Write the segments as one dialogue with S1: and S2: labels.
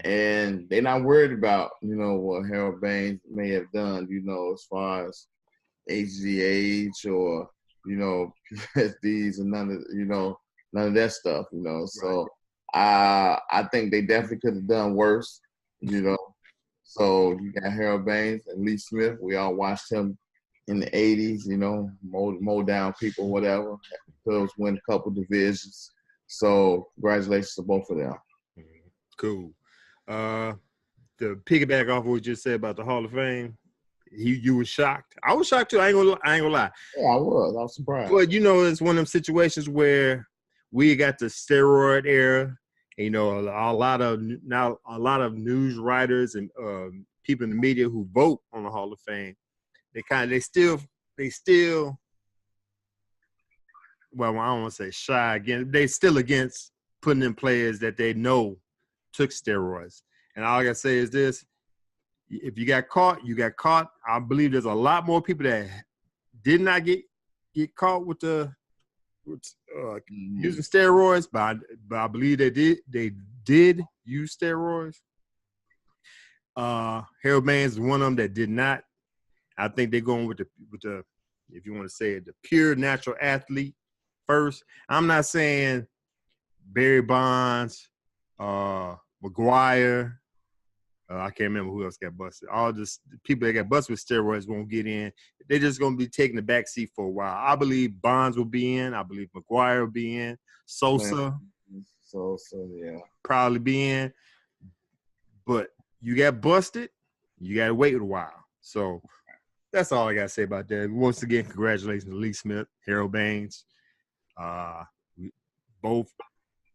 S1: And they're not worried about, what Harold Baines may have done, as far as HGH or, PTSDs and none of that stuff, So I think they definitely could have done worse, So you got Harold Baines and Lee Smith. We all watched him in the 80s, mow down people, whatever. Cubs win a couple divisions. So congratulations to both of them.
S2: Cool. To piggyback off what you just said about the Hall of Fame, you were shocked. I was shocked too. I ain't gonna lie.
S1: Yeah, I was surprised.
S2: But it's one of them situations where we got the steroid era. A lot of news writers and people in the media who vote on the Hall of Fame, they still. Well, I don't want to say shy again. They still against putting in players that they know took steroids. And all I gotta say is this: if you got caught, you got caught. I believe there's a lot more people that did not get caught with using steroids, but I believe they did use steroids. Harold Baines is one of them that did not. I think they're going with the if you want to say it, the pure natural athlete first. I'm not saying Barry Bonds, McGuire. I can't remember who else got busted. All just people that got busted with steroids won't get in. They're just going to be taking the back seat for a while. I believe Bonds will be in. I believe McGuire will be in. Sosa,
S1: yeah,
S2: probably be in. But you got busted, you got to wait a while. So that's all I got to say about that. Once again, congratulations to Lee Smith, Harold Baines. Both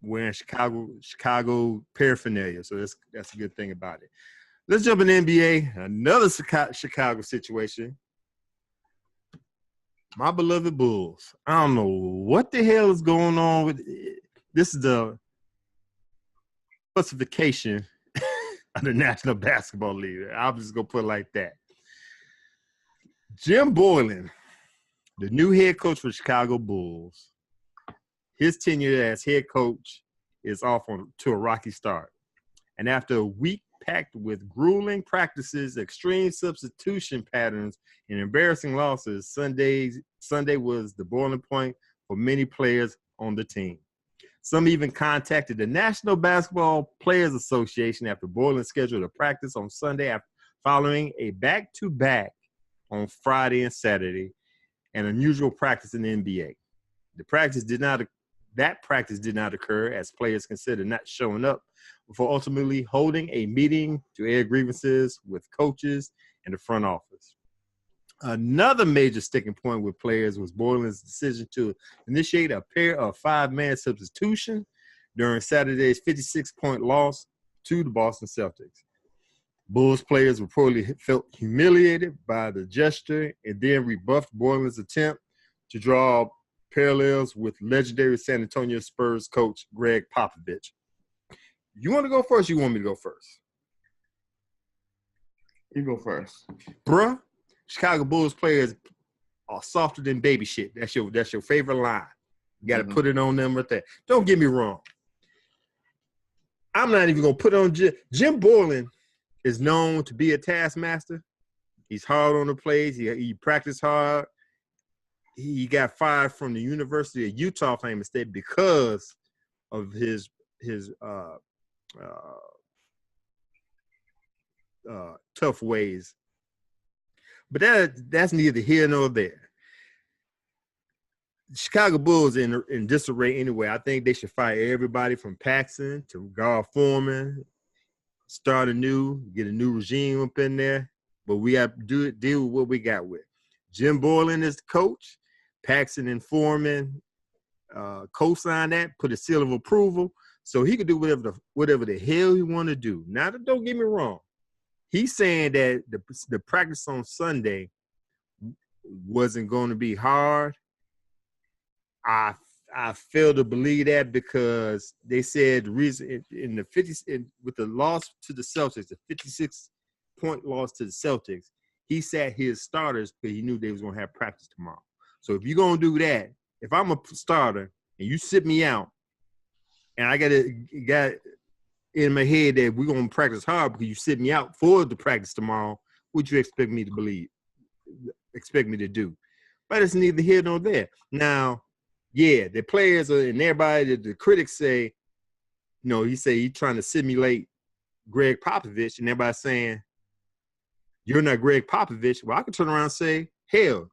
S2: wearing Chicago paraphernalia, so that's a good thing about it. Let's jump in the NBA. Another Chicago situation. My beloved Bulls. I don't know what the hell is going on with it. This is the classification of the National Basketball League. I'm just gonna put it like that. Jim Boylen, the new head coach for Chicago Bulls. His tenure as head coach is off to a rocky start. And after a week packed with grueling practices, extreme substitution patterns, and embarrassing losses, Sunday was the boiling point for many players on the team. Some even contacted the National Basketball Players Association after Boylen scheduled a practice on Sunday following a back-to-back on Friday and Saturday, an unusual practice in the NBA. That practice did not occur as players considered not showing up before ultimately holding a meeting to air grievances with coaches and the front office. Another major sticking point with players was Boylen's decision to initiate a pair of five-man substitution during Saturday's 56-point loss to the Boston Celtics. Bulls players reportedly felt humiliated by the gesture and then rebuffed Boylen's attempt to draw parallels with legendary San Antonio Spurs coach Greg Popovich. You want to go first? You want me to go first?
S1: You go first.
S2: Bruh, Chicago Bulls players are softer than baby shit. That's your favorite line. You got to put it on them right there. Don't get me wrong. I'm not even going to put on Jim Boylen is known to be a taskmaster. He's hard on the plays. He practiced hard. He got fired from the University of Utah, famous state, because of his tough ways. But that's neither here nor there. The Chicago Bulls in disarray anyway. I think they should fire everybody from Paxson to Gar Forman, start anew, get a new regime up in there. But we have to deal with what we got with. Jim Boylen is the coach. Paxson and Foreman co-signed that, put a seal of approval, so he could do whatever the hell he want to do. Now, don't get me wrong. He's saying that the practice on Sunday wasn't going to be hard. I fail to believe that because they said the reason with the loss to the Celtics, the 56-point loss to the Celtics, he sat his starters because he knew they was going to have practice tomorrow. So if you're going to do that, if I'm a starter and you sit me out and I got in my head that we're gonna practice hard because you sit me out for the practice tomorrow, what you expect me to believe? Expect me to do? But it's neither here nor there. Now, yeah, the players and everybody, the critics say, he say he's trying to simulate Greg Popovich, and everybody's saying, you're not Greg Popovich. Well, I can turn around and say, hell,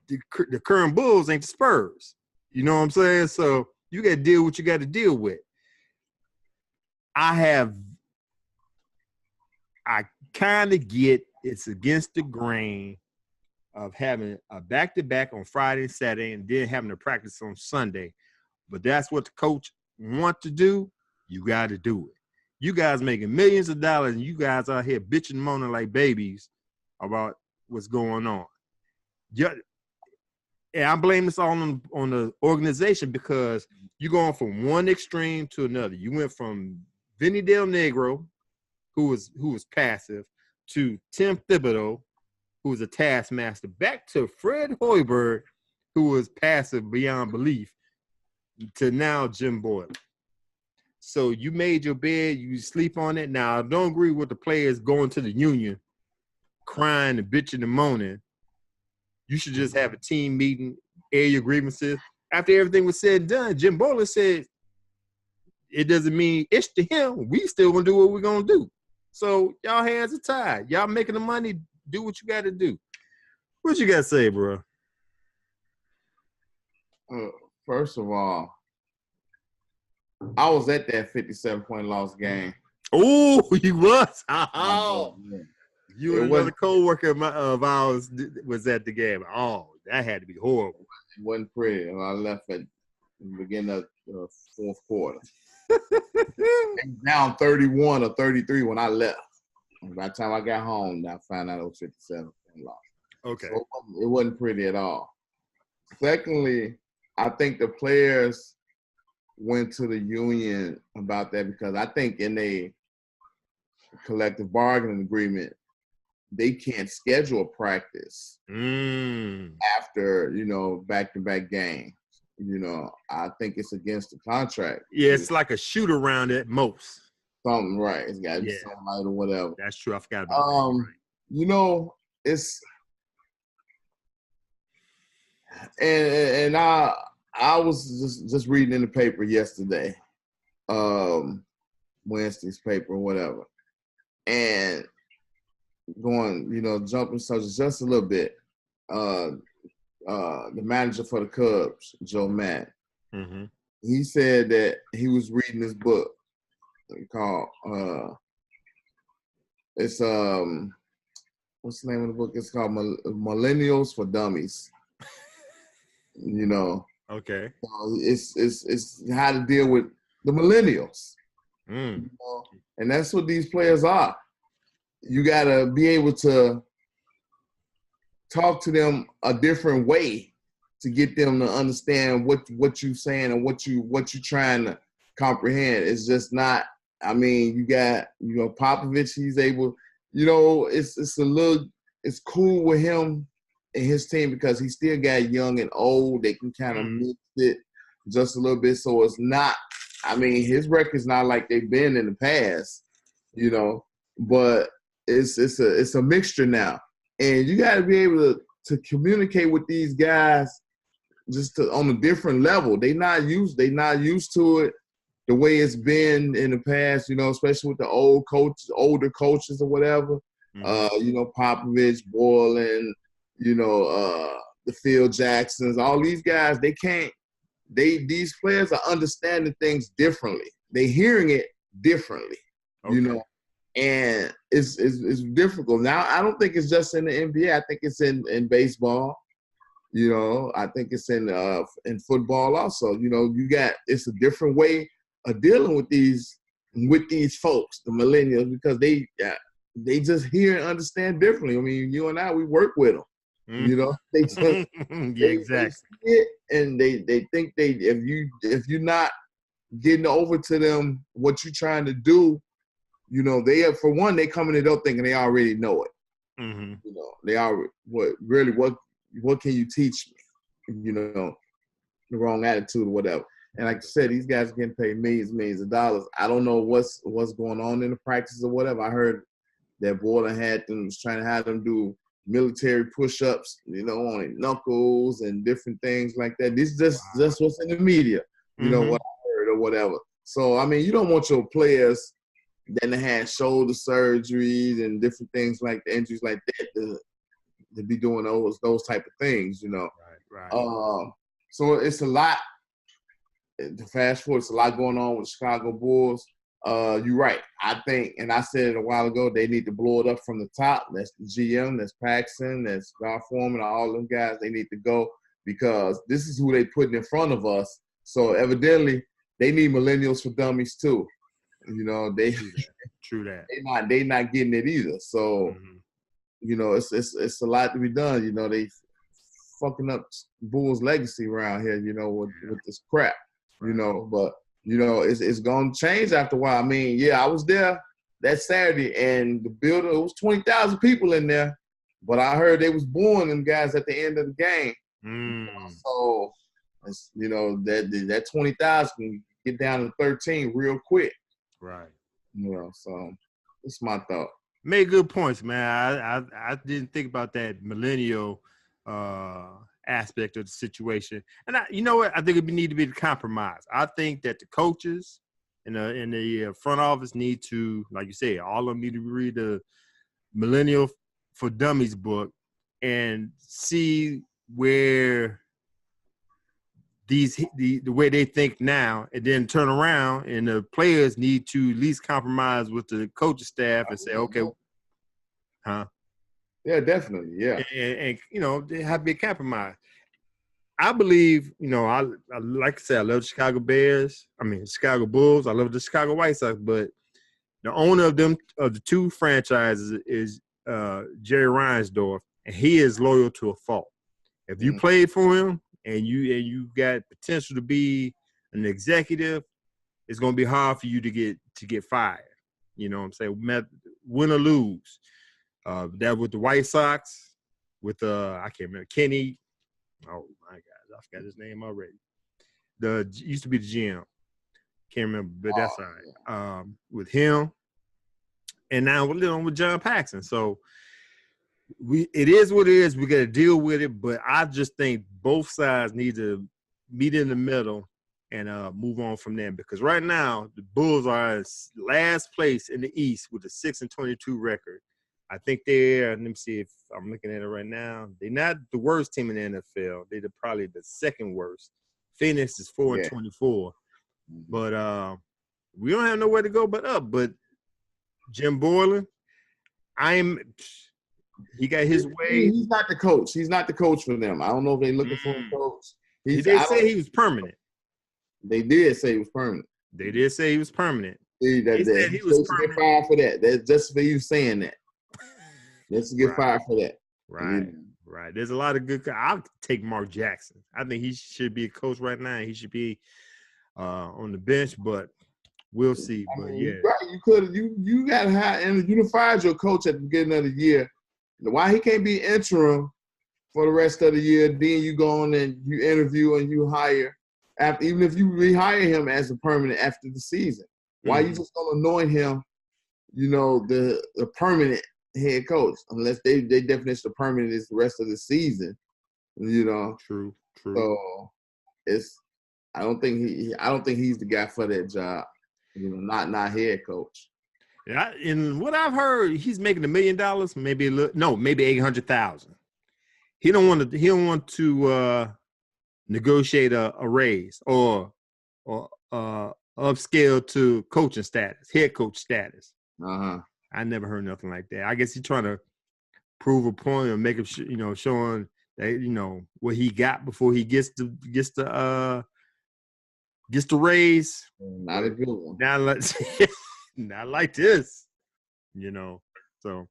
S2: the current Bulls ain't the Spurs. You know what I'm saying? So you got to deal with what you got to deal with. I kind of get it's against the grain of having a back-to-back on Friday and Saturday and then having to practice on Sunday. But that's what the coach want to do. You got to do it. You guys making millions of dollars and you guys out here bitching and moaning like babies about what's going on. Yeah, and I blame this all on the organization because you're going from one extreme to another. You went from Vinny Del Negro, who was passive, to Tim Thibodeau, who was a taskmaster, back to Fred Hoiberg, who was passive beyond belief, to now Jim Boylan. So you made your bed, you sleep on it. Now, I don't agree with the players going to the union, crying and bitching and moaning. You should just have a team meeting, air your grievances. After everything was said and done, Jim Boylan said, it doesn't mean it's to him. We still gonna do what we're gonna do. So y'all hands are tied. Y'all making the money, do what you got to do. What you got to say, bro?
S1: First of all, I was at that 57-point loss game.
S2: Oh, you was? Oh.
S1: Yeah.
S2: You and another co-worker of ours was at the game. Oh, that had to be horrible.
S1: It wasn't pretty. I left at the beginning of the fourth quarter. Down 31 or 33 when I left. And by the time I got home, I found out it was 57 and lost.
S2: Okay.
S1: So it wasn't pretty at all. Secondly, I think the players went to the union about that because I think in a collective bargaining agreement, they can't schedule a practice after, back-to-back games. I think it's against the contract.
S2: Yeah, it's like a shoot around at most.
S1: Something, right. It's got to be something like or whatever.
S2: That's true. I forgot about that. Right.
S1: It's and I was just reading in the paper yesterday, Wednesday's paper or whatever, and going, jumping subjects just a little bit. The manager for the Cubs, Joe Matt, he said that he was reading this book called what's the name of the book? It's called Millennials for Dummies.
S2: Okay.
S1: It's how to deal with the millennials. And that's what these players are. You got to be able to talk to them a different way to get them to understand what you're saying and what you're trying to comprehend. It's just not. I mean, you got Popovich. He's able. It's cool with him and his team because he still got young and old. They can kind of mix it just a little bit, so it's not. I mean, his record's not like they've been in the past, but it's a mixture now. And you got to be able to communicate with these guys just on a different level. They not used to it the way it's been in the past, especially with the older coaches or whatever. Popovich, Boylan, the Phil Jacksons, all these guys, these players are understanding things differently. They're hearing it differently, and it's difficult. Now, I don't think it's just in the NBA. I think it's in baseball. I think it's in football also. It's a different way of dealing with these folks, the millennials, because they just hear and understand differently. I mean, you and I, we work with them. They just
S2: exactly.
S1: They see it and they think if you're not getting over to them what you're trying to do, for one, they come in the door thinking they already know it. They are what can you teach me? The wrong attitude or whatever. And like I said, these guys are getting paid millions of dollars. I don't know what's going on in the practice or whatever. I heard that Borland was trying to have them do military push-ups, on their knuckles and different things like that. This is just what's in the media, what I heard or whatever. So, I mean, you don't want your players that had shoulder surgeries and different things like the injuries like that to be doing those type of things,
S2: Right.
S1: So it's a lot. To fast forward, it's a lot going on with the Chicago Bulls. You're right. I think, and I said it a while ago, they need to blow it up from the top. That's the GM, that's Paxson, that's Gar Forman, all them guys. They need to go because this is who they putting in front of us. So evidently, they need millennials for dummies too. They
S2: True that.
S1: they not getting it either. So it's a lot to be done. They fucking up Bulls legacy around here. With this crap. But it's gonna change after a while. I mean, yeah, I was there that Saturday, and the building, it was 20,000 people in there. But I heard they was booing them guys at the end of the game. So, that 20,000 can get down to 13 real quick.
S2: Right.
S1: So it's my thought.
S2: Made good points, man. I didn't think about that millennial aspect of the situation. And you know what? I think it need to be the compromise. I think that the coaches in the front office need to, like you said, all of them need to read the Millennial for Dummies book and see where the way they think now, and then turn around and the players need to at least compromise with the coaching staff and say, okay, huh?
S1: Yeah, definitely. Yeah.
S2: And they have to be a compromise. I believe, I like I said, I love the Chicago Bears. I mean, Chicago Bulls. I love the Chicago White Sox, but the owner of the two franchises is Jerry Reinsdorf, and he is loyal to a fault. If you played for him and you got potential to be an executive, it's going to be hard for you to get fired. You know what I'm saying? Win or lose. That with the White Sox, with I can't remember, Kenny. Oh my God, I forgot his name already. Used to be the GM. Can't remember, but that's all right. With him, and now with John Paxson. So it is what it is. We got to deal with it. But I just think both sides need to meet in the middle and move on from there. Because right now the Bulls are in last place in the East with a 6-22 record. I think let me see if I'm looking at it right now. They're not the worst team in the NFL. They're probably the second worst. Phoenix is 4-24. But we don't have nowhere to go but up. But Jim Borland, he got his way.
S1: He's not the coach. He's not the coach for them. I don't know if they're looking for a coach.
S2: They say he was permanent.
S1: They did say he was permanent.
S2: They did say he was permanent.
S1: They said he was permanent. Get fired for that. That's just for you saying that. Let's get fired for that.
S2: Right. Right. There's a lot of good. I'll take Mark Jackson. I think he should be a coach right now. He should be on the bench, but we'll see. But yeah,
S1: right. You got to hire, and you fired your coach at the beginning of the year. Why he can't be interim for the rest of the year? Then you go on and you interview and you hire after, even if you rehire him as a permanent after the season. Why you just gonna anoint him? The permanent head coach, unless they definition of permanent is the rest of the season.
S2: True.
S1: So I don't think he's the guy for that job. Not head coach.
S2: Yeah, in what I've heard, he's making $1 million, maybe 800,000. He don't want to negotiate a raise or upscale to coaching status, head coach status. I never heard nothing like that. I guess he's trying to prove a point or make him, showing that what he got before he gets the raise.
S1: Not a good one.
S2: Not like this, So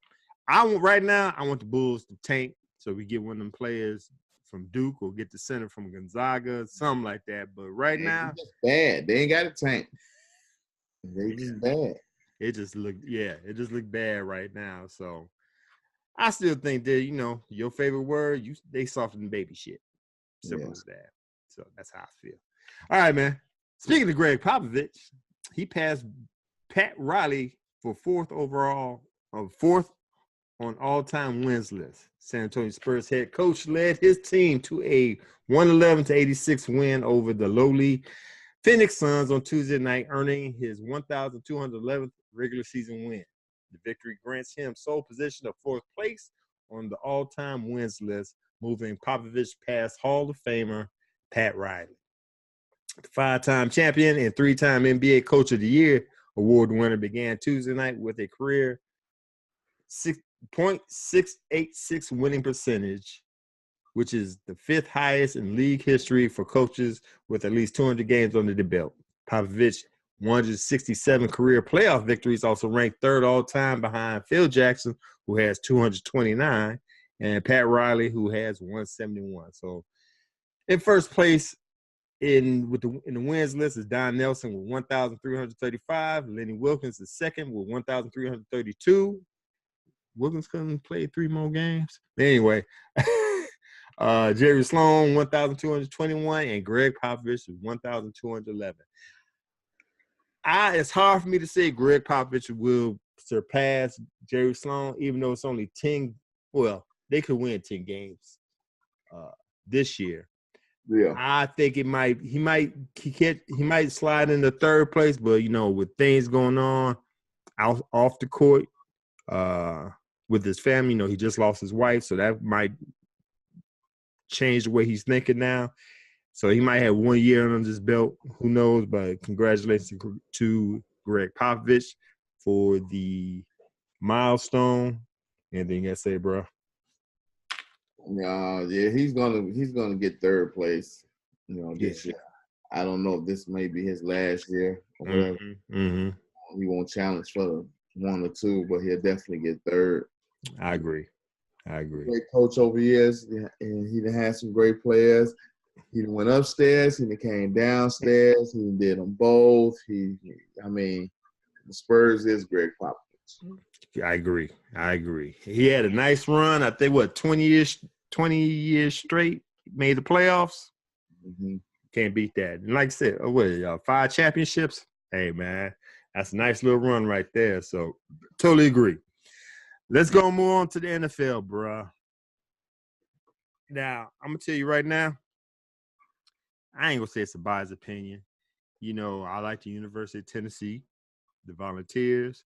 S2: I want the Bulls to tank so we get one of them players from Duke or get the center from Gonzaga, something like that. But now,
S1: it's just bad. They ain't got a tank. They just bad.
S2: It just looked bad right now. So I still think that, your favorite word, they soften baby shit. Simple as that. So that's how I feel. All right, man. Speaking of Greg Popovich, he passed Pat Riley for fourth on all-time wins list. San Antonio Spurs head coach led his team to a 111-86 win over the lowly Phoenix Suns on Tuesday night, earning his 1,211th regular season win. The victory grants him sole position of fourth place on the all-time wins list, moving Popovich past Hall of Famer Pat Riley. The five-time champion and three-time NBA Coach of the Year award winner began Tuesday night with a career 6.686 winning percentage, which is the fifth highest in league history for coaches with at least 200 games under the belt. Popovich, 167 career playoff victories, also ranked third all-time behind Phil Jackson, who has 229, and Pat Riley, who has 171. So in first place in the wins list is Don Nelson with 1,335. Lenny Wilkins is second with 1,332. Wilkins couldn't play 3 more games. But anyway, Jerry Sloan, 1,221, and Greg Popovich is 1,211. It's hard for me to say Greg Popovich will surpass Jerry Sloan, even though it's only 10. Well, they could win 10 games this year.
S1: Yeah.
S2: I think he might slide into third place, but with things going on off the court, with his family, he just lost his wife, so that might change the way he's thinking now. So he might have 1 year under his belt. Who knows? But congratulations to Greg Popovich for the milestone. Anything you got to say, bro?
S1: Yeah, he's gonna get third place. This year. I don't know if this may be his last year or whatever.
S2: Mm-hmm.
S1: He won't challenge for the 1 or 2, but he'll definitely get third.
S2: I agree.
S1: Great coach over years, and he done had some great players. He went upstairs, he came downstairs, he did them both. The Spurs is Greg Popovich.
S2: I agree. He had a nice run. I think 20 years straight, made the playoffs.
S1: Mm-hmm.
S2: Can't beat that. And like I said, 5 championships. Hey man, that's a nice little run right there. So totally agree. Let's go move on to the NFL, bruh. Now, I'm going to tell you right now, I ain't going to say it's a biased opinion. I like the University of Tennessee, the Volunteers.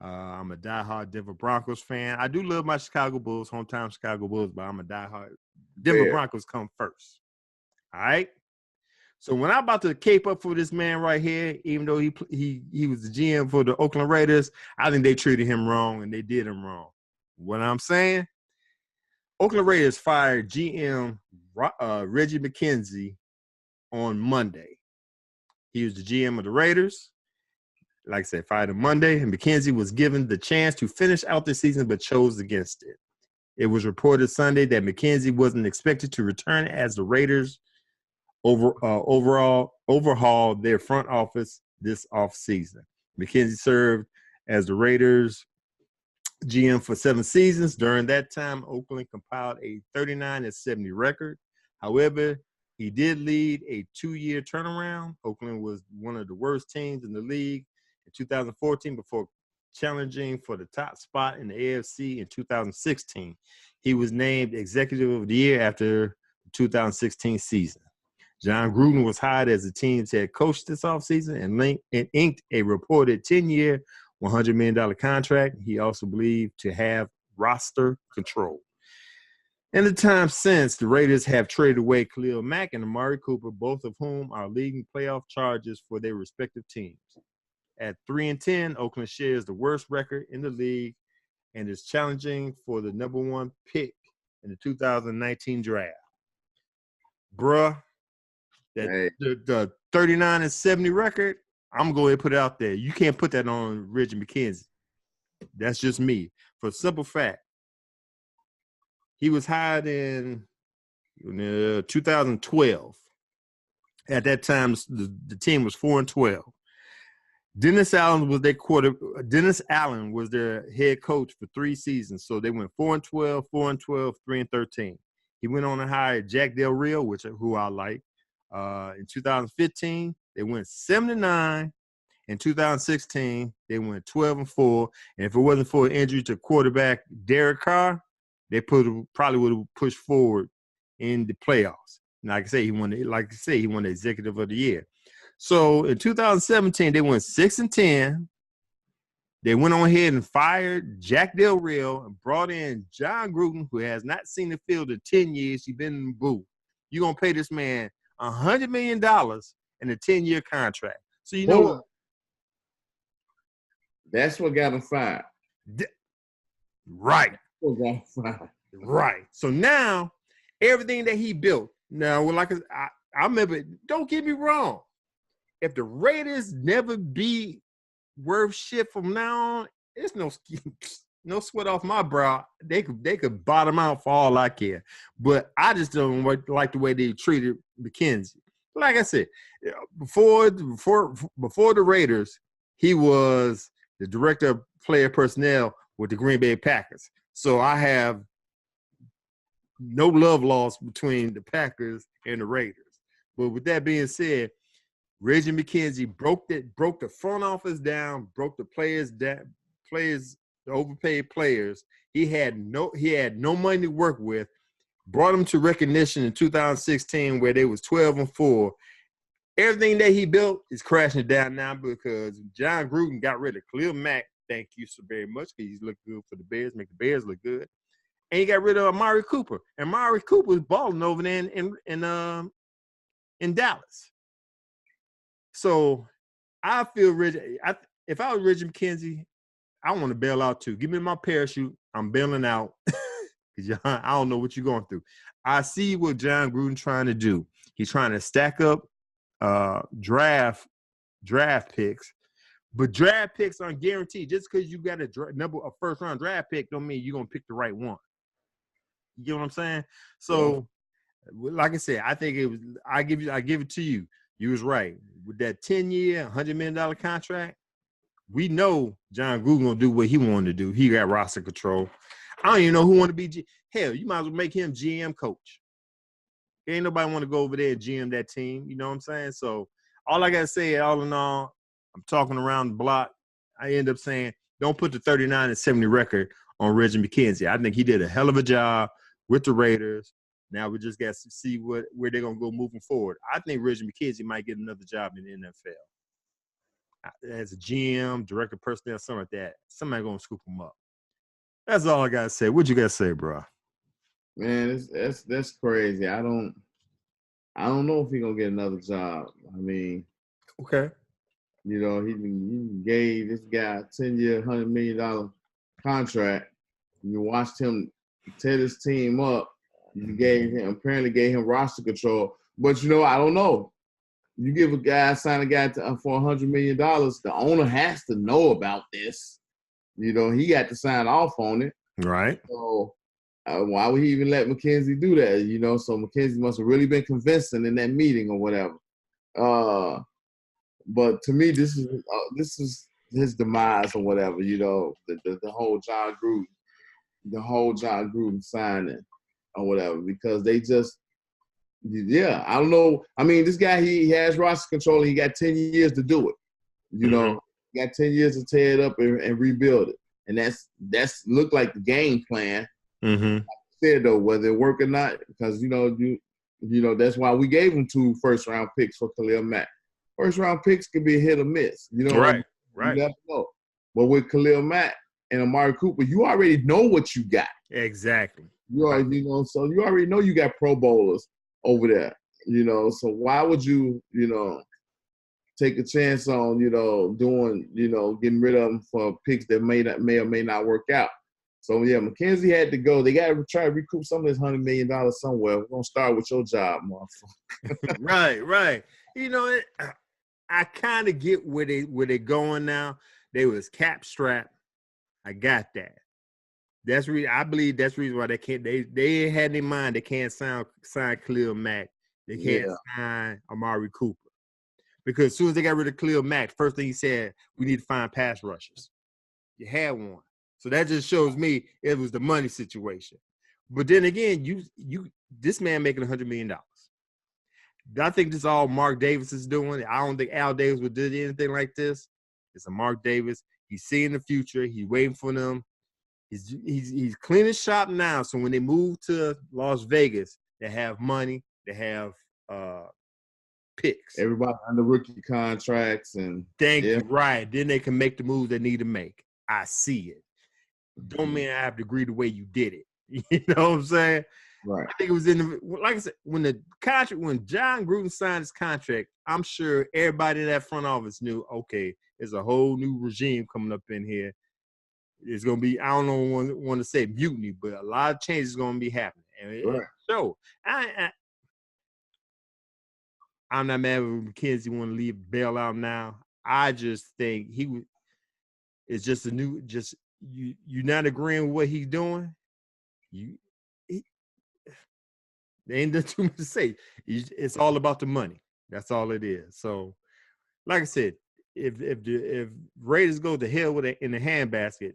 S2: I'm a diehard Denver Broncos fan. I do love my Chicago Bulls, hometown Chicago Bulls, but I'm a diehard. Denver Broncos come first. All right? So when I'm about to cape up for this man right here, even though he was the GM for the Oakland Raiders, I think they treated him wrong and they did him wrong. What I'm saying, Oakland Raiders fired GM Reggie McKenzie on Monday. He was the GM of the Raiders. Like I said, fired on Monday, and McKenzie was given the chance to finish out the season but chose against it. It was reported Sunday that McKenzie wasn't expected to return as the Raiders overhaul their front office this offseason. McKenzie served as the Raiders GM for 7 seasons. During that time, Oakland compiled a 39-70 record. However, he did lead a 2-year turnaround. Oakland was one of the worst teams in the league in 2014 before challenging for the top spot in the AFC in 2016. He was named Executive of the Year after the 2016 season. John Gruden was hired as the team's head coach this offseason and inked a reported 10-year, $100 million contract. He also believed to have roster control. In the time since, the Raiders have traded away Khalil Mack and Amari Cooper, both of whom are leading playoff charges for their respective teams. At 3-10, Oakland shares the worst record in the league and is challenging for the number 1 pick in the 2019 draft. Bruh, the 39-70 record, I'm going to put it out there. You can't put that on Reggie McKenzie. That's just me. For a simple fact, he was hired in 2012. At that time, the team was 4-12. Dennis Allen was their head coach for 3 seasons. So they went 4-12, 4-12, 3-13. He went on to hire Jack Del Rio, who I like. In 2015, They went 7-9. In 2016, they went 12-4. And if it wasn't for an injury to quarterback Derek Carr, they probably would have pushed forward in the playoffs. And like I say, he won the Executive of the Year. So in 2017, they went 6-10. They went on ahead and fired Jack Del Rio and brought in John Gruden, who has not seen the field in 10 years. He's been in the booth. You're going to pay this man $100 million in a 10-year contract. So you know what?
S1: That's what got him fired.
S2: Right.
S1: What got him fired.
S2: Right. So now, everything that he built, now, like I remember, don't get me wrong. If the Raiders never be worth shit from now on, it's no sweat off my brow. They could bottom out for all I care. But I just don't like the way they treated McKenzie. Like I said, before the Raiders, he was the director of player personnel with the Green Bay Packers. So I have no love lost between the Packers and the Raiders. But with that being said, Reggie McKenzie broke the front office down, broke the players down, the overpaid players. He had no money to work with. Brought them to recognition in 2016 where they was 12-4. Everything that he built is crashing down now because John Gruden got rid of Khalil Mack. Thank you so very much because he's looking good for the Bears, make the Bears look good. And he got rid of Amari Cooper. And Amari Cooper is balling over there in Dallas. So I feel if I was Reggie McKenzie, I want to bail out too. Give me my parachute. I'm bailing out because I don't know what you're going through. I see what John Gruden trying to do. He's trying to stack up draft picks, but draft picks aren't guaranteed. Just because you got a first round draft pick don't mean you're gonna pick the right one. You get what I'm saying? So, like I said, I think it was. I give it to you. You was right with that 10-year, $100 million contract. We know John Gruden gonna do what he wanted to do. He got roster control. I don't even know who want to be. Hell, you might as well make him GM coach. Ain't nobody want to go over there and GM that team. You know what I'm saying? So all I got to say, all in all, I'm talking around the block. I end up saying, don't put the 39-70 record on Reggie McKenzie. I think he did a hell of a job with the Raiders. Now we just got to see where they're going to go moving forward. I think Reggie McKenzie might get another job in the NFL. As a GM, director of personnel, something like that. Somebody going to scoop him up. That's all I got to say. What you got to say, bro?
S1: Man, that's crazy. I don't know if he's gonna get another job. I mean,
S2: okay,
S1: you know, he gave this guy a 10-year, $100 million contract. You watched him tear his team up. You apparently gave him roster control. But you know, I don't know. You sign a guy for $100 million. The owner has to know about this. You know, he got to sign off on it.
S2: Right.
S1: So. Why would he even let McKenzie do that? You know, so McKenzie must have really been convincing in that meeting or whatever. But to me, this is his demise or whatever. You know, the whole John Gruden signing or whatever, because they just, I don't know. I mean, this guy he has roster control. And he got 10 years to do it. You know, he got 10 years to tear it up and rebuild it, and that's looked like the game plan.
S2: Mm-hmm.
S1: Like I said though, whether it work or not, because you know that's why we gave him 2 first-round picks for Khalil Mack. First-round picks can be a hit or miss. You know,
S2: right.
S1: You never know. But with Khalil Mack and Amari Cooper, you already know what you got.
S2: Exactly.
S1: So you already know you got Pro Bowlers over there. You know, so why would you take a chance on getting rid of them for picks that may or may not work out? So, yeah, McKenzie had to go. They got to try to recoup some of this $100 million somewhere. We're going to start with your job, motherfucker.
S2: Right. You know, I kind of get where they going now. They was cap strapped. I got that. I believe that's the reason why they can't. They had in their mind they can't sign Khalil Mack. They can't sign Amari Cooper. Because as soon as they got rid of Khalil Mack, first thing he said, we need to find pass rushers. You had one. So that just shows me it was the money situation. But then again, this man making $100 million. I think this is all Mark Davis is doing. I don't think Al Davis would do anything like this. It's a Mark Davis. He's seeing the future. He's waiting for them. He's cleaning shop now. So when they move to Las Vegas, they have money. They have picks.
S1: Everybody under rookie contracts and
S2: Thank you. Right. Then they can make the moves they need to make. I see it. Don't mean I have to agree the way you did it. You know what I'm saying?
S1: Right.
S2: I think it was like I said, when John Gruden signed his contract, I'm sure everybody in that front office knew, okay, there's a whole new regime coming up in here. It's going to be, I don't know, want to say mutiny, but a lot of changes going to be happening. And so I'm not mad with McKenzie want to leave bail out now. I just think it's just you're not agreeing with what he's doing. There ain't too much to say. It's all about the money. That's all it is. So, like I said, if Raiders go to hell with it in the handbasket,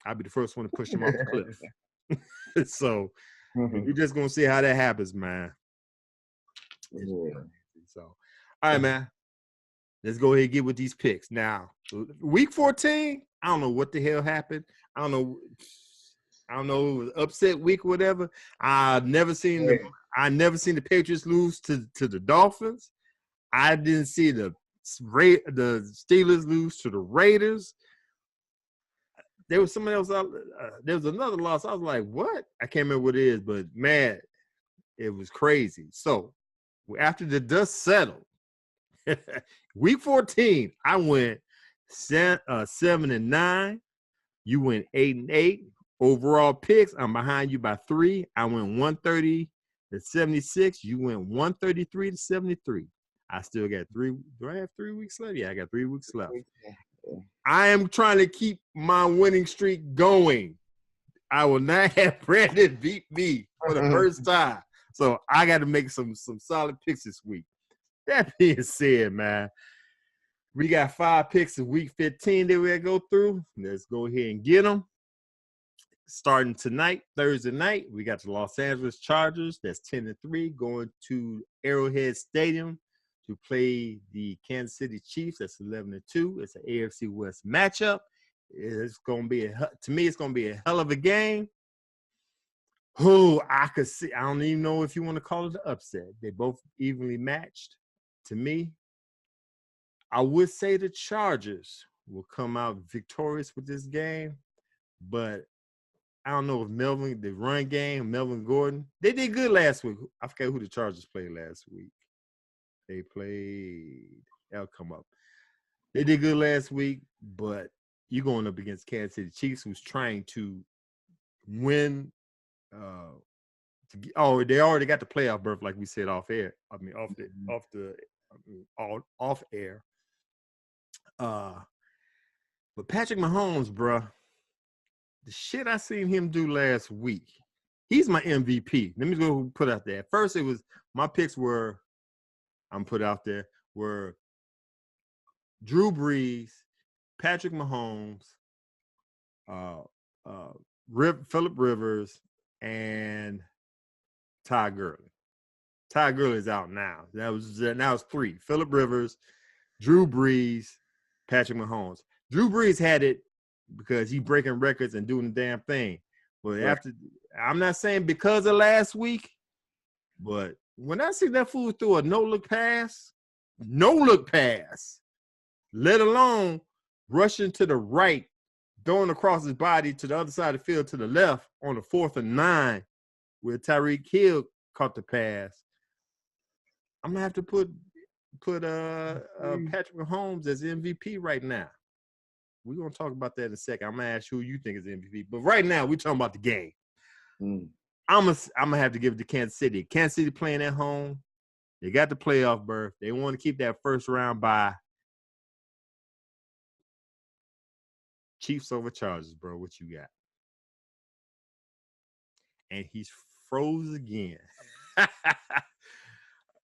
S2: I'll be the first one to push them off the cliff. So we're just gonna see how that happens, man.
S1: Yeah.
S2: So, all right, man. Let's go ahead and get with these picks. Now, week 14, I don't know what the hell happened. I don't know it was upset week or whatever. I never seen the Patriots lose to the Dolphins. I didn't see the Steelers lose to the Raiders. There was somebody else out. There was another loss. I was like, what? I can't remember what it is, but man, it was crazy. So after the dust settled, week 14, I went 7-9. You went 8-8. Overall picks, I'm behind you by 3. I went 130-76. You went 133-73. I still got 3. Do I have 3 weeks left? Yeah, I got 3 weeks left. I am trying to keep my winning streak going. I will not have Brandon beat me for the first time. So I got to make some solid picks this week. That being said, man, we got 5 picks in week 15 that we got to go through. Let's go ahead and get them. Starting tonight, Thursday night, we got the Los Angeles Chargers. That's 10-3, going to Arrowhead Stadium to play the Kansas City Chiefs. That's 11-2. It's an AFC West matchup. It's going to be to me, it's going to be a hell of a game. Who I could see. I don't even know if you want to call it an upset. They both evenly matched. To me, I would say the Chargers will come out victorious with this game, but I don't know if the run game, Melvin Gordon, they did good last week. I forget who the Chargers played last week. They played, that'll come up. They did good last week, but you're going up against Kansas City Chiefs, who's trying to win. They already got the playoff berth, like we said off air. I mean, off air. But Patrick Mahomes, bruh. The shit I seen him do last week, he's my MVP. Let me go put out there. At first, it was my picks were Drew Brees, Patrick Mahomes, Phillip Rivers, and Ty Gurley. Ty Gurley's out now. Now it's 3. Phillip Rivers, Drew Brees, Patrick Mahomes. Drew Brees had it because he breaking records and doing the damn thing. But I'm not saying because of last week, but when I see that fool throw a no-look pass, let alone rushing to the right, throwing across his body to the other side of the field to the left on the 4th and 9, where Tyreek Hill caught the pass, I'm gonna have to put Patrick Mahomes as MVP right now. We're going to talk about that in a second. I'm going to ask who you think is MVP. But right now, we're talking about the game. I'm going to have to give it to Kansas City. Kansas City playing at home. They got the playoff berth. They want to keep that first round bye. Chiefs over Chargers, bro. What you got? And he's froze again.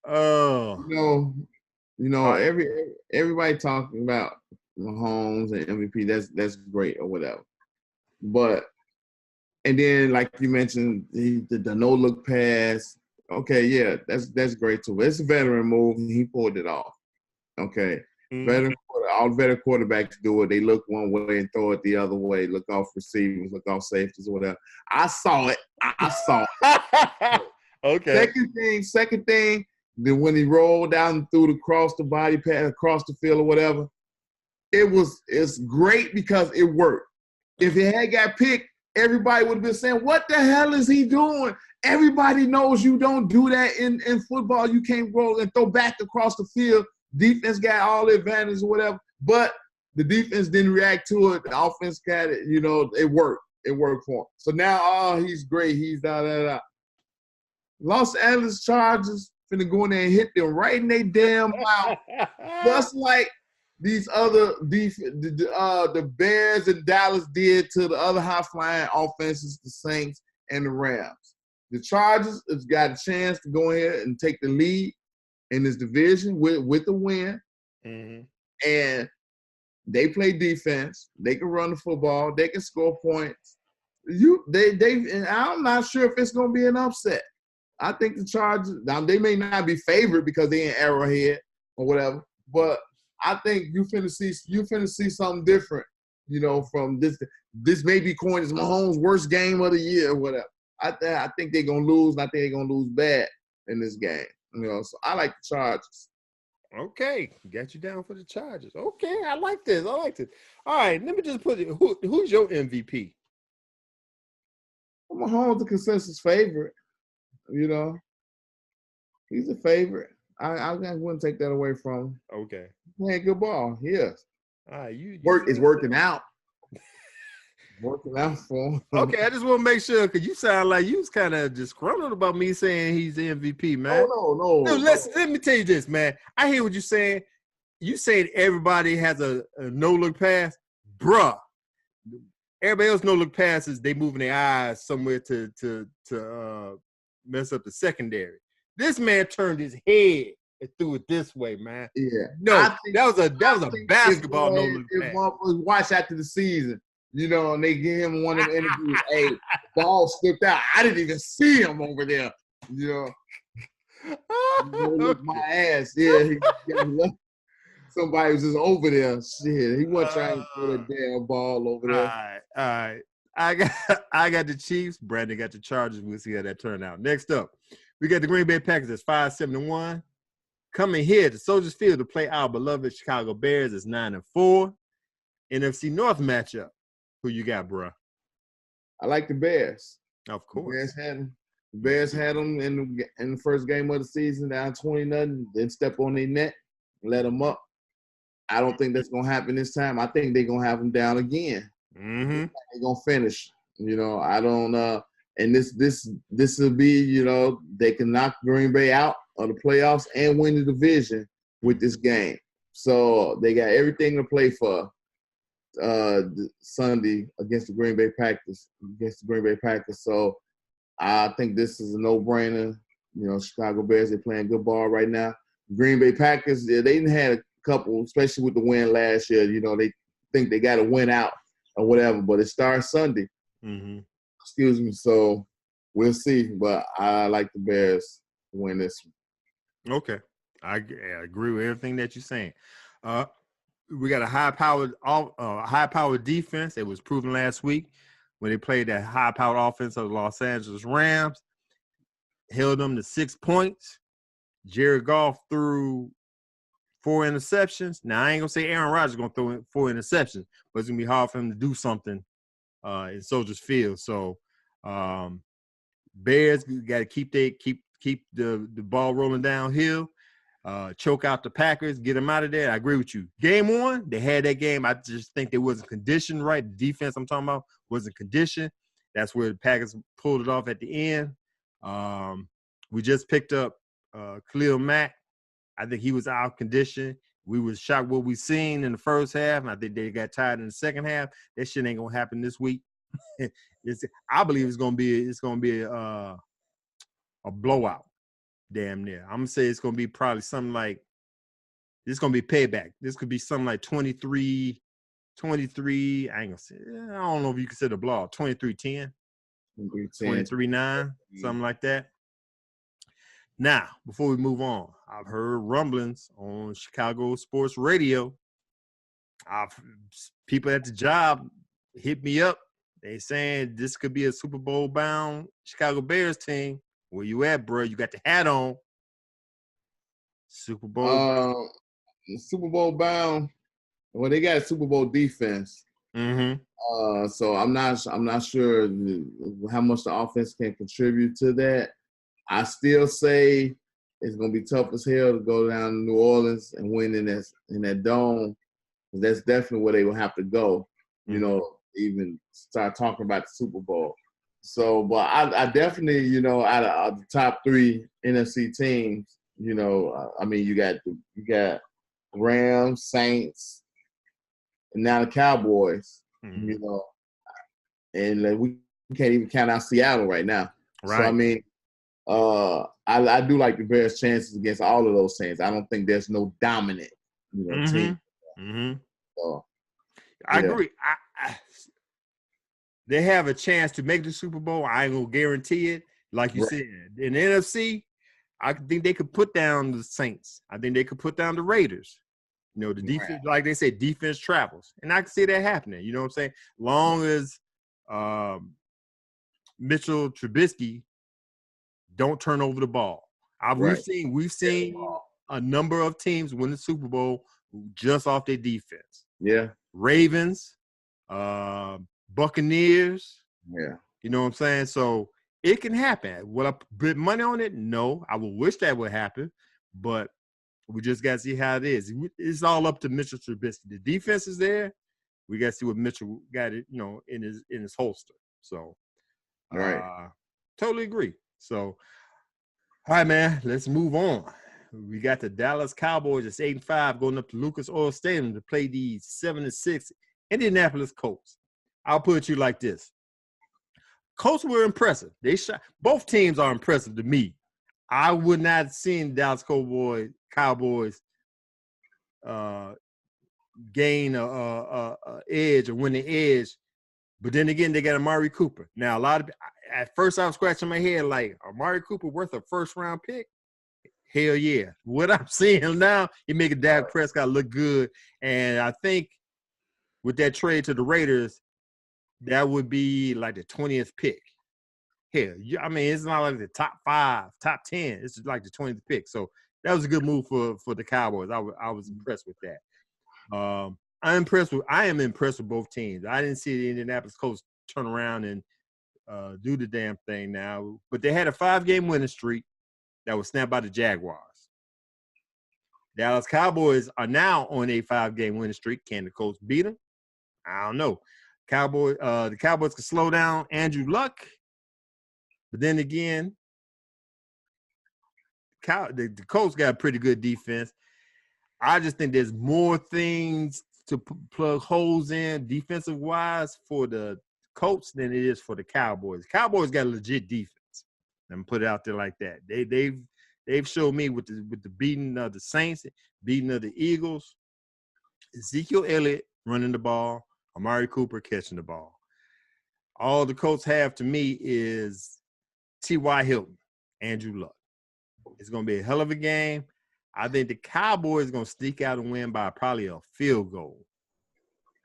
S2: Oh.
S1: You know, everybody talking about Mahomes and MVP, that's great or whatever. But and then like you mentioned, the no look pass Okay, yeah, that's great too. It's a veteran move, and he pulled it off. Okay. All veteran quarterbacks do it. They look one way and throw it the other way. Look off receivers, look off safeties, whatever. I saw it. I saw it.
S2: Okay.
S1: Second thing, then when he rolled down through across the body pad, across the field or whatever, it's great because it worked. If it had got picked, everybody would have been saying, "What the hell is he doing?" Everybody knows you don't do that in football. You can't roll and throw back across the field. Defense got all the advantage or whatever, but the defense didn't react to it. The offense got it. You know, it worked. It worked for him. So now, he's great. He's da. Los Angeles Chargers finna go in there and hit them right in their damn mouth, just like these other the Bears and Dallas did to the other high-flying offenses, the Saints and the Rams. The Chargers has got a chance to go ahead and take the lead in this division with the win.
S2: Mm-hmm.
S1: And they play defense. They can run the football. They can score points. And I'm not sure if it's going to be an upset. I think the Chargers, now they may not be favored because they in Arrowhead or whatever, but I think you finna see something different, you know, from this. This may be coined as Mahomes' worst game of the year or whatever. I think they're going to lose, and I think they're going to lose bad in this game. You know, so I like the Chargers.
S2: Okay, got you down for the Chargers. Okay, I like this. All right, let me just put it. Who's your MVP?
S1: Mahomes the consensus favorite. You know, he's a favorite. I wouldn't take that away from him.
S2: Okay,
S1: playing good ball. Yes.
S2: All right,
S1: It's working out. Working out for him.
S2: Okay, I just want to make sure because you sound like you was kind of disgruntled about me saying he's the MVP, man.
S1: No.
S2: Dude, let me tell you this, man. I hear what you're saying. You saying everybody has a no-look pass, bruh. Everybody else no-look passes, they moving their eyes somewhere to mess up the secondary. This man turned his head and threw it this way, man.
S1: Yeah.
S2: No, that was a basketball no-look pass.
S1: If motherfuckers watch after the season, you know, and they give him one of them interviews, hey, ball slipped out. I didn't even see him over there. You know, my ass. Yeah, somebody was just over there. Shit, he wasn't trying to throw that damn ball over there.
S2: All right. I got the Chiefs. Brandon got the Chargers. We'll see how that turned out. Next up, we got the Green Bay Packers at 5-7-1. Coming here to Soldiers Field to play our beloved Chicago Bears is 9-4. NFC North matchup. Who you got, bro?
S1: I like the Bears.
S2: Of course.
S1: The Bears had them in the first game of the season down 20-0. Then step on their neck, let them up. I don't think that's gonna happen this time. I think they're gonna have them down again.
S2: Mm-hmm.
S1: They're gonna finish. You know, I don't. And this will be. You know, they can knock Green Bay out of the playoffs and win the division with this game. So they got everything to play for. Sunday against the Green Bay Packers. So I think this is a no-brainer. You know, Chicago Bears, they're playing good ball right now. Green Bay Packers, they didn't have a couple, especially with the win last year. You know, they think they got to win out or whatever, but it starts Sunday.
S2: Mm-hmm.
S1: Excuse me. So we'll see, but I like the Bears to win this one.
S2: Okay. I agree with everything that you're saying. We got a high-powered defense. It was proven last week when they played that high-powered offense of the Los Angeles Rams. Held them to 6 points. Jared Goff threw 4 interceptions. Now, I ain't going to say Aaron Rodgers is going to throw 4 interceptions, but it's going to be hard for him to do something in Soldiers Field. So, Bears got to keep the ball rolling downhill. Choke out the Packers, get them out of there. I agree with you. Game 1, they had that game. I just think they wasn't conditioned right. The defense I'm talking about wasn't conditioned. That's where the Packers pulled it off at the end. We just picked up Khalil Mack. I think he was out of condition. We was shocked what we seen in the first half, and I think they got tired in the second half. That shit ain't gonna happen this week. I believe it's gonna be a blowout. Damn near. I'm gonna say it's gonna be probably something like this. Gonna be payback. This could be something like 23. I ain't gonna say. I don't know if you consider a blowout. 23-10, 23-9, something like that. Now, before we move on, I've heard rumblings on Chicago sports radio. People at the job hit me up. They saying this could be a Super Bowl bound Chicago Bears team. Where you at, bro? You got the hat on. Super Bowl.
S1: Super Bowl bound. Well, they got a Super Bowl defense.
S2: Mm-hmm.
S1: So I'm not sure how much the offense can contribute to that. I still say it's gonna be tough as hell to go down to New Orleans and win in that dome. That's definitely where they will have to go. You know, even start talking about the Super Bowl. So, but I definitely, you know, out of the top 3 NFC teams, you know, I mean, you got Rams, Saints, and now the Cowboys.
S2: Mm-hmm.
S1: You know, and we can't even count out Seattle right now.
S2: Right.
S1: So I mean, I do like the Bears' chances against all of those teams. I don't think there's no dominant, you know, team.
S2: Mm-hmm.
S1: So,
S2: I agree. They have a chance to make the Super Bowl. I ain't gonna guarantee it. Like you said, in the NFC, I think they could put down the Saints. I think they could put down the Raiders. You know, the defense, like they said, defense travels. And I can see that happening. You know what I'm saying? Long as Mitchell Trubisky don't turn over the ball. We've seen a number of teams win the Super Bowl just off their defense.
S1: Yeah.
S2: Ravens, Buccaneers.
S1: Yeah.
S2: You know what I'm saying? So it can happen. Will I put money on it? No. I would wish that would happen, but we just got to see how it is. It's all up to Mitchell Trubisky. The defense is there. We got to see what Mitchell got it, you know, in his holster. So, totally agree. So, all right, man, let's move on. We got the Dallas Cowboys. It's 8-5 going up to Lucas Oil Stadium to play the 7-6 Indianapolis Colts. I'll put it to you like this. Colts were impressive. Both teams are impressive to me. I would not have seen Dallas Cowboys gain a edge or win the edge. But then again, they got Amari Cooper. Now, at first I was scratching my head like, Amari Cooper worth a first-round pick? Hell yeah. What I'm seeing now, he making Dak Prescott look good. And I think with that trade to the Raiders, that would be like the 20th pick. Hell, I mean, it's not like the top 5, top 10. It's like the 20th pick. So that was a good move for the Cowboys. I was impressed with that. I am impressed with both teams. I didn't see the Indianapolis Colts turn around and do the damn thing now. But they had a 5-game winning streak that was snapped by the Jaguars. Dallas Cowboys are now on a 5-game winning streak. Can the Colts beat them? I don't know. The Cowboys can slow down Andrew Luck. But then again, the Colts got a pretty good defense. I just think there's more things to plug holes in defensive-wise for the Colts than it is for the Cowboys. Cowboys got a legit defense. Let me put it out there like that. They've showed me with the beating of the Saints, beating of the Eagles, Ezekiel Elliott running the ball, Amari Cooper catching the ball. All the Colts have to me is T.Y. Hilton, Andrew Luck. It's going to be a hell of a game. I think the Cowboys are going to sneak out and win by probably a field goal.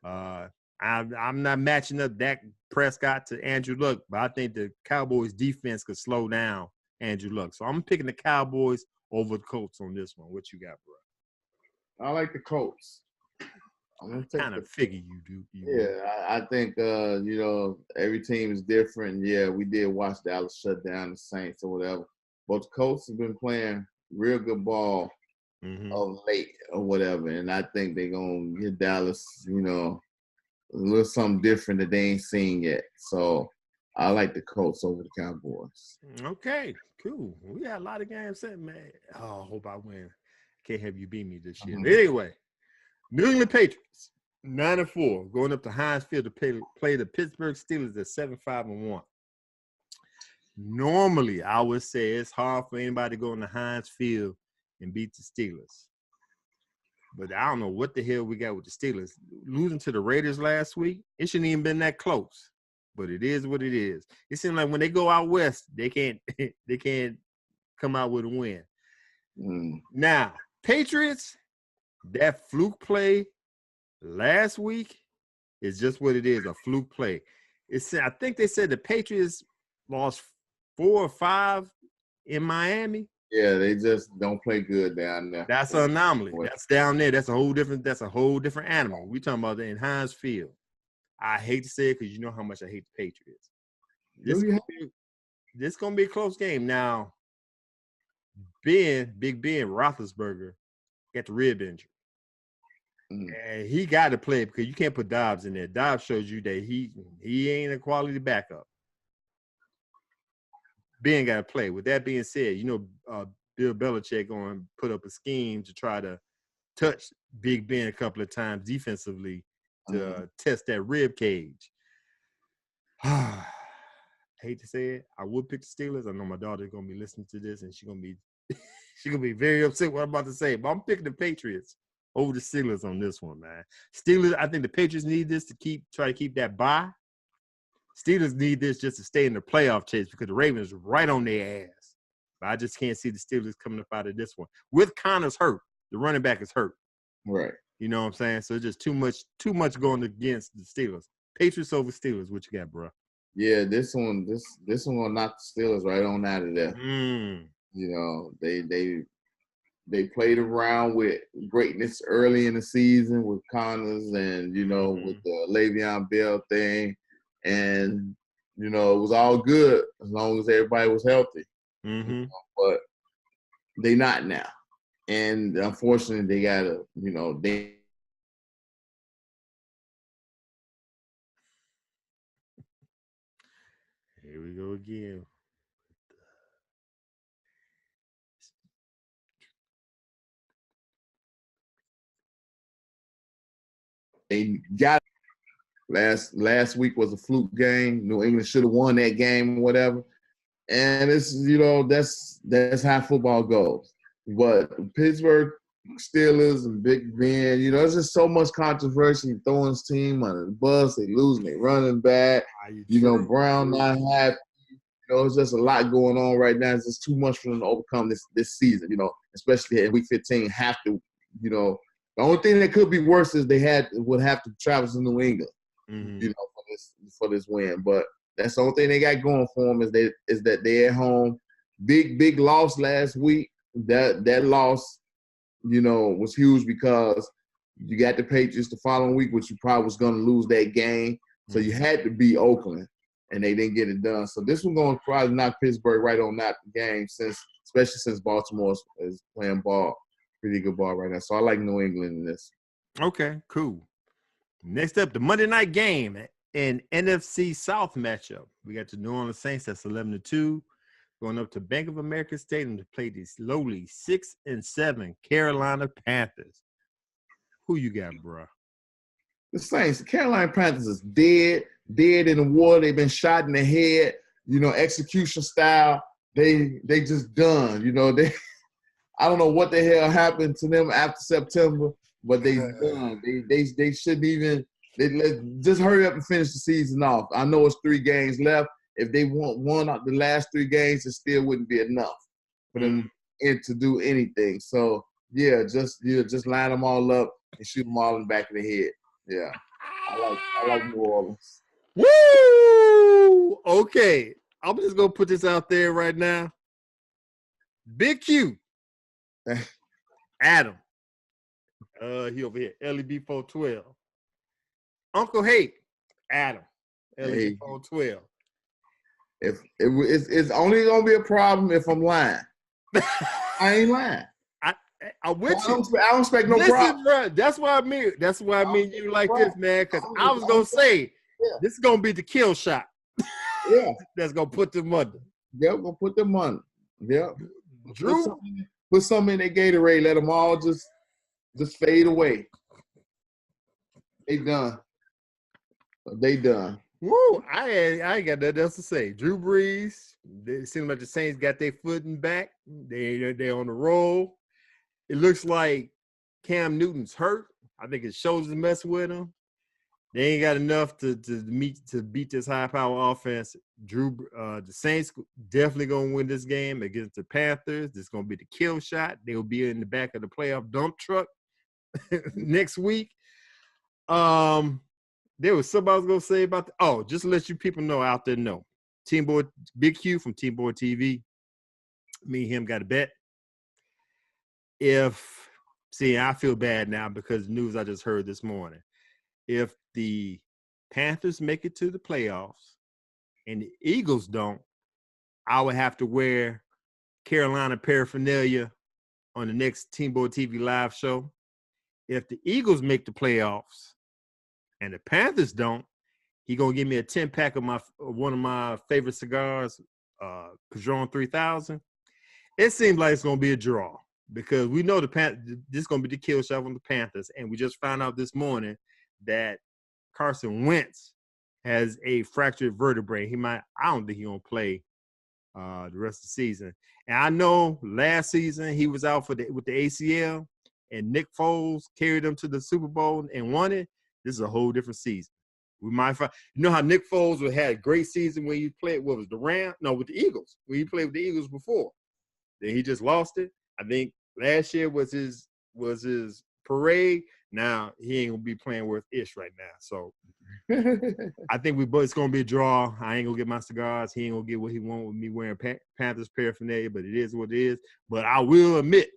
S2: I'm not matching up Dak Prescott to Andrew Luck, but I think the Cowboys defense could slow down Andrew Luck. So I'm picking the Cowboys over the Colts on this one. What you got, bro?
S1: I like the Colts.
S2: I kind of figure you do.
S1: I think, you know, every team is different. Yeah, we did watch Dallas shut down the Saints or whatever. But the Colts have been playing real good ball of late or whatever. And I think they're going to get Dallas, you know, a little something different that they ain't seen yet. So I like the Colts over the Cowboys.
S2: Okay, cool. We got a lot of games set, man. Oh, I hope I win. Can't have you beat me this year. But anyway, New England Patriots, 9-4, going up to Heinz Field to play the Pittsburgh Steelers at 7-5-1. Normally, I would say it's hard for anybody to go into Heinz Field and beat the Steelers. But I don't know what the hell we got with the Steelers. Losing to the Raiders last week, it shouldn't even been that close. But it is what it is. It seems like when they go out west, they can't come out with a win.
S1: Mm.
S2: Now, Patriots, that fluke play last week is just what it is, a fluke play. I think they said the Patriots lost 4 or 5 in Miami.
S1: Yeah, they just don't play good down there.
S2: That's an anomaly. That's down there. That's a whole different animal. We talking about in Heinz Field. I hate to say it because you know how much I hate the Patriots. This gonna be a close game. Now, Big Ben Roethlisberger got the rib injury. And he got to play because you can't put Dobbs in there. Dobbs shows you that he ain't a quality backup. Ben got to play. With that being said, Bill Belichick going to put up a scheme to try to touch Big Ben a couple of times defensively to test that rib cage. Hate to say it, I would pick the Steelers. I know my daughter's gonna be listening to this, and she's gonna be very upset what I'm about to say. But I'm picking the Patriots over the Steelers on this one, man. Steelers, I think the Patriots need this to try to keep that bye. Steelers need this just to stay in the playoff chase because the Ravens are right on their ass. But I just can't see the Steelers coming up out of this one. With Connors hurt, the running back is hurt.
S1: Right.
S2: You know what I'm saying? So it's just too much going against the Steelers. Patriots over Steelers. What you got, bro?
S1: Yeah, this one will knock the Steelers right on out of there. They played around with greatness early in the season with Connors and with the Le'Veon Bell thing, and it was all good as long as everybody was healthy. But they not now, and unfortunately they gotta they.
S2: Here we go again.
S1: They got last week was a fluke game. New England should have won that game or whatever. And it's that's how football goes. But Pittsburgh Steelers and Big Ben, there's just so much controversy throwing his team under the bus. They losing their running back. Brown not happy. It's just a lot going on right now. It's just too much for them to overcome this season, especially in week 15. Have to, the only thing that could be worse is would have to travel to New England, for this win. But that's the only thing they got going for them is that they're at home. Big loss last week. That loss, was huge because you got the Patriots the following week, which you probably was going to lose that game. So you had to beat Oakland, and they didn't get it done. So this one's going to probably knock Pittsburgh right on that game, especially since Baltimore is playing pretty good ball right now. So I like New England in this.
S2: Okay, cool. Next up, the Monday night game in NFC South matchup. We got the New Orleans Saints. That's 11-2. Going up to Bank of America Stadium to play these lowly 6-7 Carolina Panthers. Who you got, bro?
S1: The Saints. The Carolina Panthers is dead in the water. They've been shot in the head. Execution style. They just done. I don't know what the hell happened to them after September, but they done. They shouldn't even. Just hurry up and finish the season off. I know it's 3 games left. If they won out the last 3 games, it still wouldn't be enough for them to do anything. So just line them all up and shoot them all in the back of the head. Yeah, I like New Orleans.
S2: Woo! Okay, I'm just gonna put this out there right now. Big Q, Adam, he over here, LEB 412. Uncle Hate, Adam, LEB 412.
S1: If it's only gonna be a problem if I'm lying. I ain't lying.
S2: I with you.
S1: I don't expect no problem.
S2: Bro, that's why I mean you like this, man. Because I was gonna say this is gonna be the kill shot.
S1: Yeah,
S2: that's gonna put them under.
S1: Yep, gonna put them under. Yep.
S2: Drew,
S1: put something in their Gatorade. Let them all just fade away. They done.
S2: Woo! I ain't got nothing else to say. Drew Brees. It seems like the Saints got their footing back. They're on the roll. It looks like Cam Newton's hurt. I think his shoulder's messing with him. They ain't got enough to beat this high power offense. The Saints definitely gonna win this game against the Panthers. This is gonna be the kill shot. They'll be in the back of the playoff dump truck next week. There was something I was gonna say about just to let you people know out there know. Team Boy Big Q from Team Boy TV. Me and him got a bet. I feel bad now because the news I just heard this morning. If the Panthers make it to the playoffs and the Eagles don't, I would have to wear Carolina paraphernalia on the next Team Boy TV live show. If the Eagles make the playoffs and the Panthers don't, he gonna give me a 10-pack of one of my favorite cigars, Padron 3000. It seems like it's gonna be a draw because we know this is gonna be the kill shot on the Panthers, and we just found out this morning that Carson Wentz has a fractured vertebrae. I don't think he's gonna play the rest of the season. And I know last season he was out with the ACL, and Nick Foles carried them to the Super Bowl and won it. This is a whole different season. We might find, how Nick Foles had a great season when he played with the Eagles. When he played with the Eagles before, then he just lost it. I think last year was his parade. Now he ain't gonna be playing worth ish right now. So I think it's gonna be a draw. I ain't gonna get my cigars. He ain't gonna get what he want with me wearing Panthers paraphernalia, but it is what it is. But I will admit,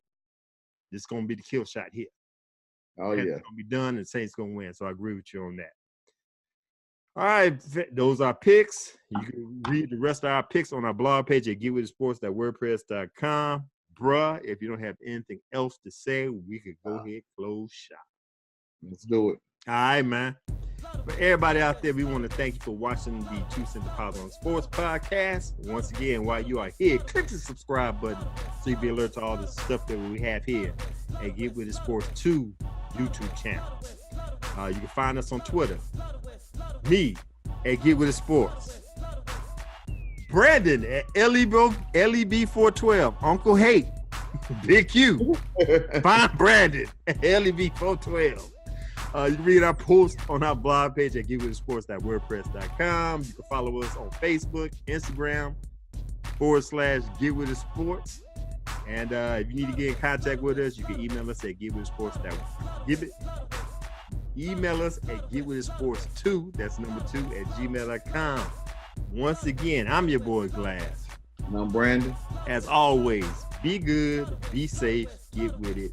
S2: this is gonna be the kill shot here.
S1: Oh yeah,
S2: it's gonna be done, and Saints gonna win. So I agree with you on that. All right, those are picks. You can read the rest of our picks on our blog page at getwiththesports.wordpress.com. Bruh, if you don't have anything else to say, we could go ahead close shop.
S1: Let's do it.
S2: All right, man. For everybody out there, we want to thank you for watching the 2 Cents Deposit on Sports podcast. Once again, while you are here, click the subscribe button so you'll be alerted to all the stuff that we have here at Get With It Sports 2 YouTube channel. You can find us on Twitter. Me at Get With It Sports. Brandon at LEB412. Uncle Hate. Big Q. Find Brandon at LEB412. You can read our post on our blog page at getwiththesports.wordpress.com. You can follow us on Facebook, Instagram, /Get With It Sports. And if you need to get in contact with us, you can email us at Email us at getwiththesports2, that's number 2, @gmail.com. Once again, I'm your boy Glass.
S1: And I'm Brandon.
S2: As always, be good, be safe, get with it.